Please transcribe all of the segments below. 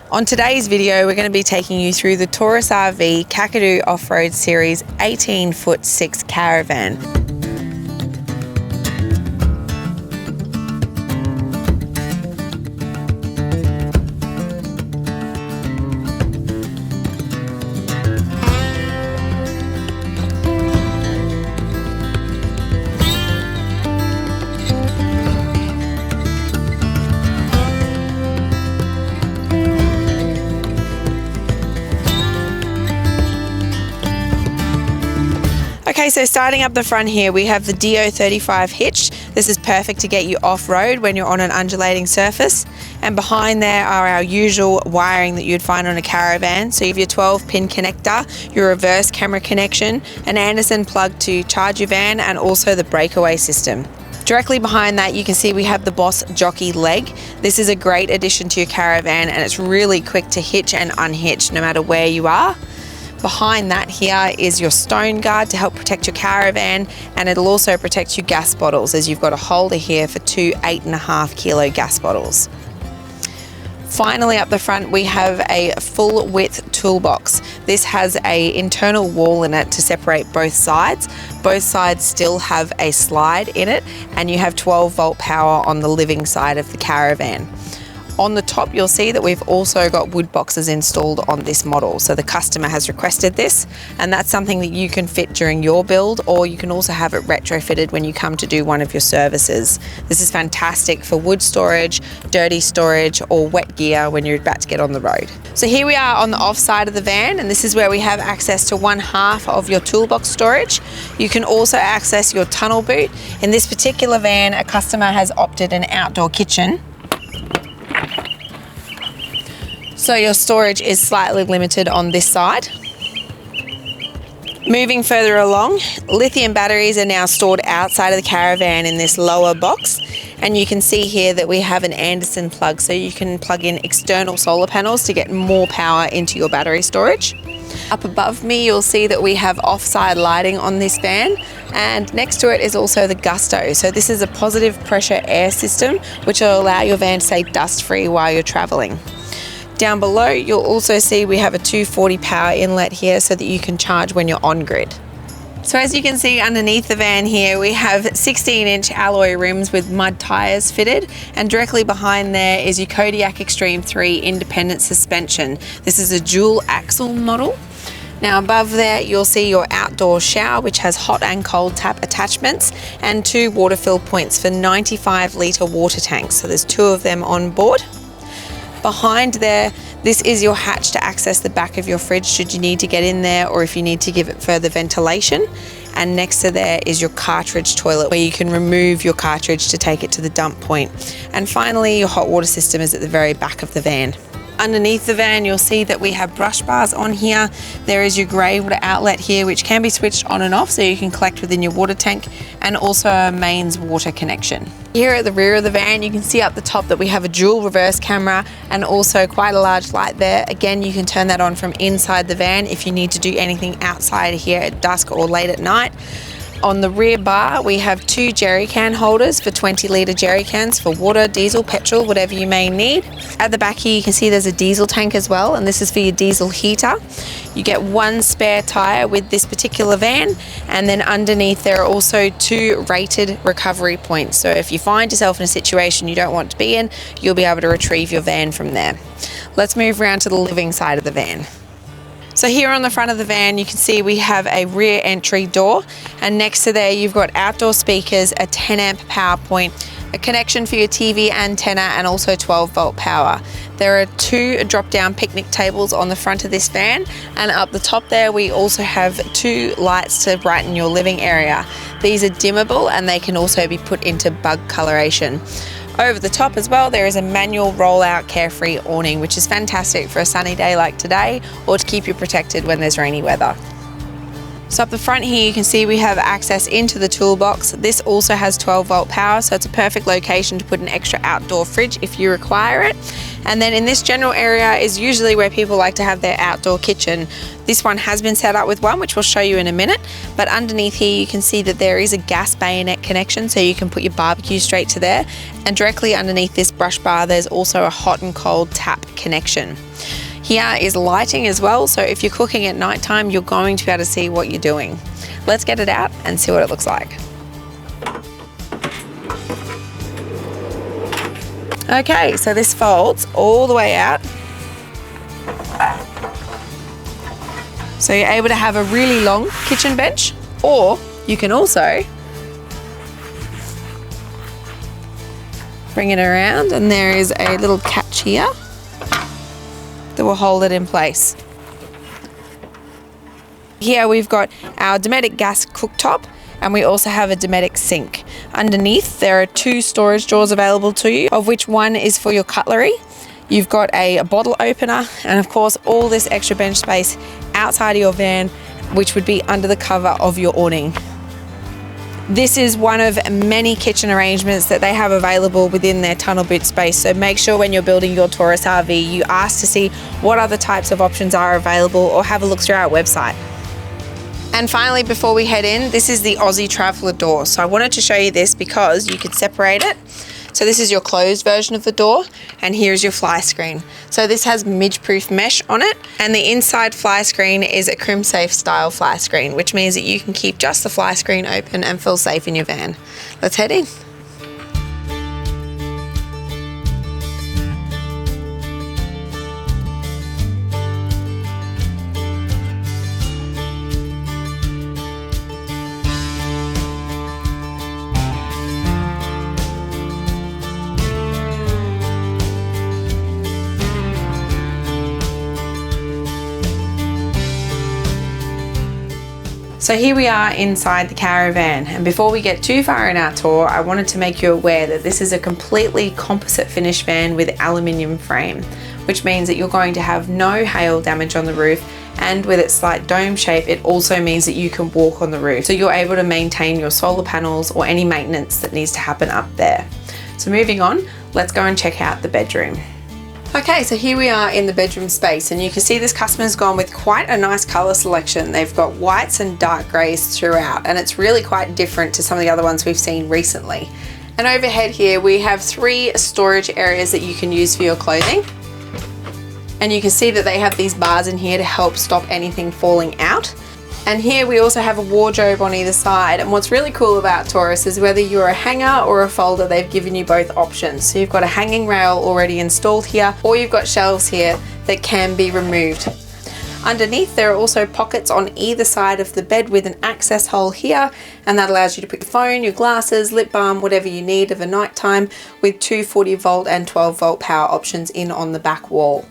On today's video, we're going to be taking you through the Torus RV Kakadu Off-Road Series 18-foot 6 Caravan. Okay, so starting up the front here, we have the DO35 hitch. This is perfect to get you off-road when you're on an undulating surface. And behind there are our usual wiring that you'd find on a Caravan. So you have your 12-pin connector, your reverse camera connection, an Anderson plug to charge your van, and also the breakaway system. Directly behind that, you can see we have the Boss jockey leg. This is a great addition to your Caravan, and it's really quick to hitch and unhitch no matter where you are. Behind that here is your stone guard to help protect your Caravan, and it'll also protect your gas bottles, as you've got a holder here for two 8.5 kilo gas bottles. Finally, up the front, we have a full width toolbox. This has an internal wall in it to separate both sides. Both sides still have a slide in it, and you have 12-volt power on the living side of the Caravan. On the top, you'll see that we've also got wood boxes installed on this model. So the customer has requested this, and that's something that you can fit during your build, or you can also have it retrofitted when you come to do one of your services. This is fantastic for wood storage, dirty storage, or wet gear when you're about to get on the road. So here we are on the off side of the van, and this is where we have access to 1/2 of your toolbox storage. You can also access your tunnel boot. In this particular van, a customer has opted an outdoor kitchen, so your storage is slightly limited on this side. Moving further along, lithium batteries are now stored outside of the Caravan in this lower box, and you can see here that we have an Anderson plug, so you can plug in external solar panels to get more power into your battery storage. Up above me, you'll see that we have offside lighting on this van, and next to it is also the Gusto. So this is a positive pressure air system which will allow your van to stay dust free while you're traveling. Down below, you'll also see we have a 240 power inlet here so that you can charge when you're on grid. So as you can see underneath the van here, we have 16-inch alloy rims with mud tyres fitted, and directly behind there is your Kodiak Extreme 3 independent suspension. This is a dual axle model. Now above there, you'll see your outdoor shower, which has hot and cold tap attachments, and 2 water fill points for 95-litre water tanks. So there's 2 of them on board. Behind there, this is your hatch to access the back of your fridge should you need to get in there, or if you need to give it further ventilation. And next to there is your cartridge toilet, where you can remove your cartridge to take it to the dump point. And finally, your hot water system is at the very back of the van. Underneath the van, you'll see that we have brush bars on here. There is your grey water outlet here, which can be switched on and off so you can collect within your water tank, and also a mains water connection. Here at the rear of the van, you can see up the top that we have a dual reverse camera and also quite a large light there. Again, you can turn that on from inside the van if you need to do anything outside here at dusk or late at night. On the rear bar, we have 2 jerry can holders for 20-litre jerry cans for water, diesel, petrol, whatever you may need. At the back here, you can see there's a diesel tank as well, and this is for your diesel heater. You get 1 spare tyre with this particular van, and then underneath there are also 2 rated recovery points. So if you find yourself in a situation you don't want to be in, you'll be able to retrieve your van from there. Let's move around to the living side of the van. So here on the front of the van, you can see we have a rear entry door, and next to there you've got outdoor speakers, a 10 amp power point, a connection for your TV antenna, and also 12-volt power. There are 2 drop-down picnic tables on the front of this van, and up the top there we also have 2 lights to brighten your living area. These are dimmable, and they can also be put into bug coloration. Over the top as well, there is a manual roll-out carefree awning, which is fantastic for a sunny day like today, or to keep you protected when there's rainy weather. So up the front here, you can see we have access into the toolbox. This also has 12-volt power, so it's a perfect location to put an extra outdoor fridge if you require it. And then in this general area is usually where people like to have their outdoor kitchen. This one has been set up with one, which we'll show you in a minute. But underneath here, you can see that there is a gas bayonet connection, so you can put your barbecue straight to there. And directly underneath this brush bar, there's also a hot and cold tap connection. Here is lighting as well, so if you're cooking at night time, you're going to be able to see what you're doing. Let's get it out and see what it looks like. Okay, so this folds all the way out. So you're able to have a really long kitchen bench, or you can also bring it around, and there is a little catch here that will hold it in place. Here we've got our Dometic gas cooktop, and we also have a Dometic sink. Underneath there are 2 storage drawers available to you, of which one is for your cutlery. You've got a bottle opener, and of course all this extra bench space outside of your van, which would be under the cover of your awning. This is one of many kitchen arrangements that they have available within their tunnel boot space, so make sure when you're building your Torus RV you ask to see what other types of options are available, or have a look through our website. And finally, before we head in, this is the Aussie Traveller door. So I wanted to show you this because you could separate it. So this is your closed version of the door, and here's your fly screen. So this has midge-proof mesh on it, and the inside fly screen is a crim-safe style fly screen, which means that you can keep just the fly screen open and feel safe in your van. Let's head in. So here we are inside the Caravan, and before we get too far in our tour, I wanted to make you aware that this is a completely composite finish van with aluminium frame, which means that you're going to have no hail damage on the roof, and with its slight dome shape, it also means that you can walk on the roof, so you're able to maintain your solar panels or any maintenance that needs to happen up there. So moving on, let's go and check out the bedroom. Okay, so here we are in the bedroom space, and you can see this customer's gone with quite a nice colour selection. They've got whites and dark greys throughout, and it's really quite different to some of the other ones we've seen recently. And overhead here we have 3 storage areas that you can use for your clothing. And you can see that they have these bars in here to help stop anything falling out. And here we also have a wardrobe on either side, and what's really cool about Torus is whether you're a hanger or a folder, they've given you both options. So you've got a hanging rail already installed here, or you've got shelves here that can be removed. Underneath there are also pockets on either side of the bed with an access hole here, and that allows you to put your phone, your glasses, lip balm, whatever you need of a night time, with 2 40-volt and 12-volt power options in on the back wall.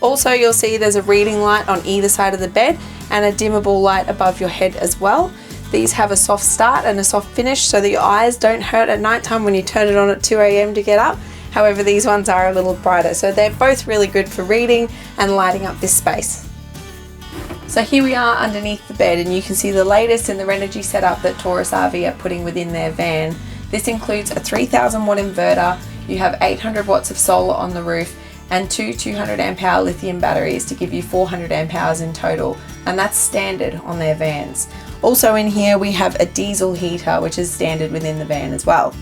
Also, you'll see there's a reading light on either side of the bed and a dimmable light above your head as well. These have a soft start and a soft finish so that your eyes don't hurt at night time when you turn it on at 2 AM to get up. However, these ones are a little brighter, so they're both really good for reading and lighting up this space. So here we are underneath the bed, and you can see the latest in the Renogy setup that Torus RV are putting within their van. This includes a 3000 watt inverter, you have 800 watts of solar on the roof, and 2 200 amp hour lithium batteries to give you 400 amp hours in total, and that's standard on their vans. Also in here we have a diesel heater, which is standard within the van as well.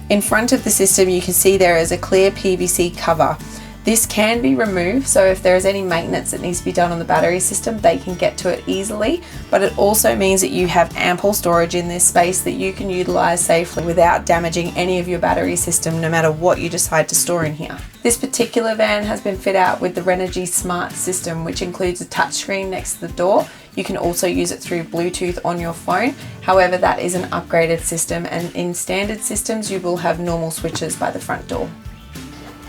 In front of the system you can see there is a clear PVC cover. This can be removed, so if there is any maintenance that needs to be done on the battery system, they can get to it easily, but it also means that you have ample storage in this space that you can utilize safely without damaging any of your battery system, no matter what you decide to store in here. This particular van has been fit out with the Renogy Smart system, which includes a touchscreen next to the door. You can also use it through Bluetooth on your phone. However, that is an upgraded system, and in standard systems you will have normal switches by the front door.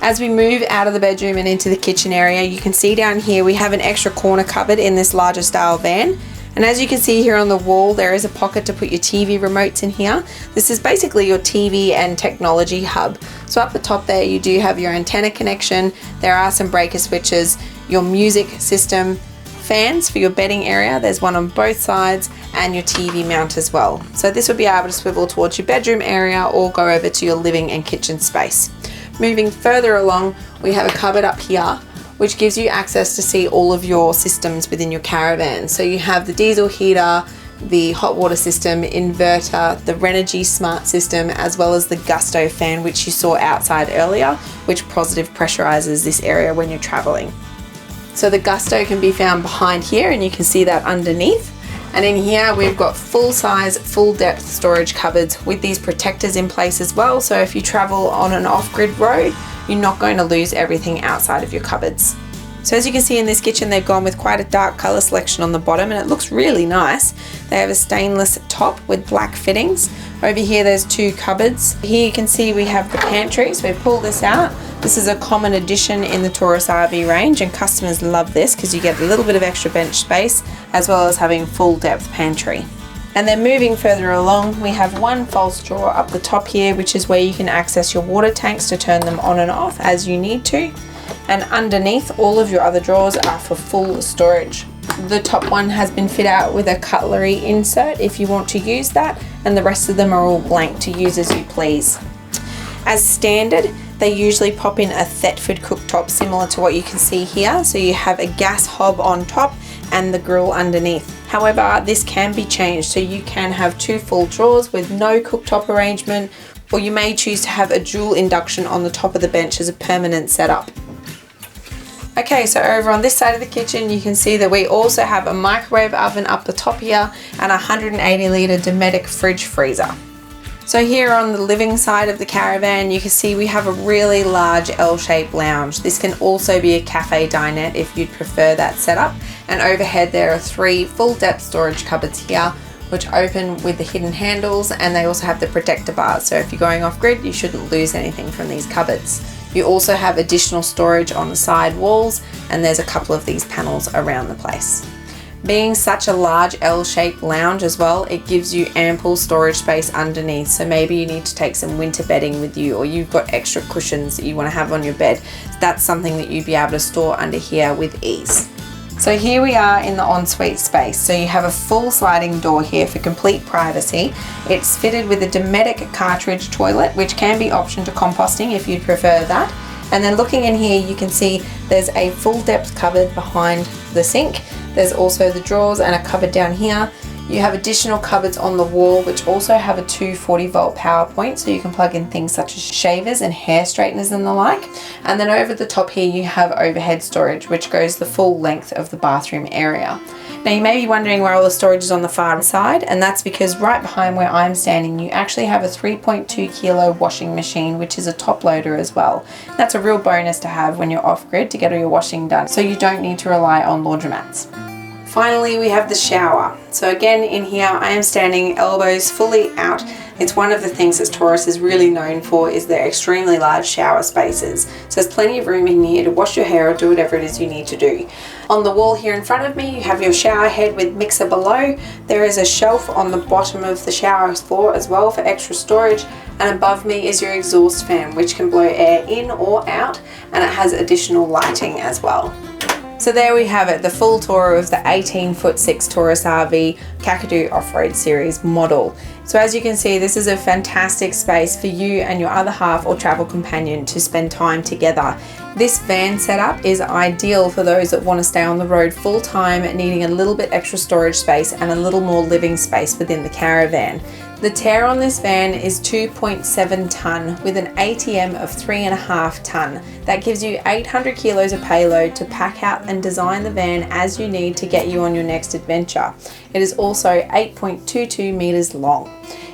As we move out of the bedroom and into the kitchen area, you can see down here we have an extra corner cupboard in this larger style van. And as you can see here on the wall, there is a pocket to put your TV remotes in here. This is basically your TV and technology hub. So up the top there you do have your antenna connection, there are some breaker switches, your music system, fans for your bedding area. There's one on both sides, and your TV mount as well. So this would be able to swivel towards your bedroom area or go over to your living and kitchen space. Moving further along, we have a cupboard up here which gives you access to see all of your systems within your caravan. So you have the diesel heater, the hot water system, inverter, the Renogy smart system, as well as the Gusto fan, which you saw outside earlier, which positive pressurizes this area when you're traveling. So the Gusto can be found behind here, and you can see that underneath. And in here we've got full size, full depth storage cupboards with these protectors in place as well. So if you travel on an off-grid road, you're not going to lose everything outside of your cupboards. So as you can see in this kitchen, they've gone with quite a dark color selection on the bottom, and it looks really nice. They have a stainless top with black fittings. Over here there's two cupboards. Here you can see we have the pantry, so we pull this out. This is a common addition in the Torus RV range, and customers love this because you get a little bit of extra bench space as well as having full depth pantry. And then moving further along, we have one false drawer up the top here, which is where you can access your water tanks to turn them on and off as you need to. And underneath, all of your other drawers are for full storage. The top one has been fit out with a cutlery insert if you want to use that, and the rest of them are all blank to use as you please. As standard, they usually pop in a Thetford cooktop similar to what you can see here. So you have a gas hob on top and the grill underneath. However, this can be changed, so you can have two full drawers with no cooktop arrangement, or you may choose to have a dual induction on the top of the bench as a permanent setup. Okay, so over on this side of the kitchen, you can see that we also have a microwave oven up the top here and a 180 litre Dometic fridge freezer. So here on the living side of the caravan, you can see we have a really large L-shaped lounge. This can also be a cafe dinette if you'd prefer that setup. And overhead there are three full depth storage cupboards here, which open with the hidden handles, and they also have the protector bars. So if you're going off grid, you shouldn't lose anything from these cupboards. You also have additional storage on the side walls, and there's a couple of these panels around the place. Being such a large L-shaped lounge as well, it gives you ample storage space underneath. So maybe you need to take some winter bedding with you, or you've got extra cushions that you want to have on your bed. That's something that you'd be able to store under here with ease. So here we are in the ensuite space. So you have a full sliding door here for complete privacy. It's fitted with a Dometic cartridge toilet, which can be optioned to composting if you'd prefer that. And then looking in here, you can see there's a full depth cupboard behind the sink. There's also the drawers and a cupboard down here. You have additional cupboards on the wall, which also have a 240 volt power point, so you can plug in things such as shavers and hair straighteners and the like. And then over the top here, you have overhead storage, which goes the full length of the bathroom area. Now you may be wondering where all the storage is on the far side, and that's because right behind where I'm standing, you actually have a 3.2 kilo washing machine, which is a top loader as well. That's a real bonus to have when you're off grid to get all your washing done, so you don't need to rely on laundromats. Finally, we have the shower. So again, in here, I am standing elbows fully out. It's one of the things that Torus is really known for, is their extremely large shower spaces. So there's plenty of room in here to wash your hair or do whatever it is you need to do. On the wall here in front of me, you have your shower head with mixer below. There is a shelf on the bottom of the shower floor as well for extra storage. And above me is your exhaust fan, which can blow air in or out, and it has additional lighting as well. So there we have it, the full tour of the 18'6" Torus RV Kakadu Off-Road Series model. So as you can see, this is a fantastic space for you and your other half or travel companion to spend time together. This van setup is ideal for those that want to stay on the road full time, needing a little bit extra storage space and a little more living space within the caravan. The tear on this van is 2.7 tonne with an ATM of 3.5 tonne. That gives you 800 kilos of payload to pack out and design the van as you need to get you on your next adventure. It is also 8.22 metres long.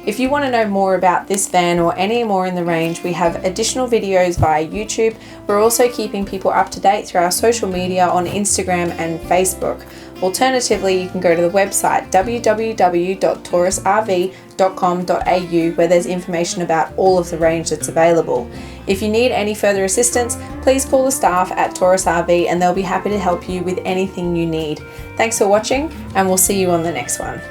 If you want to know more about this van or any more in the range, we have additional videos via YouTube. We're also keeping people up to date through our social media on Instagram and Facebook. Alternatively, you can go to the website www.torusrv.com.au, where there's information about all of the range that's available. If you need any further assistance, please call the staff at Torus RV and they'll be happy to help you with anything you need. Thanks for watching, and we'll see you on the next one.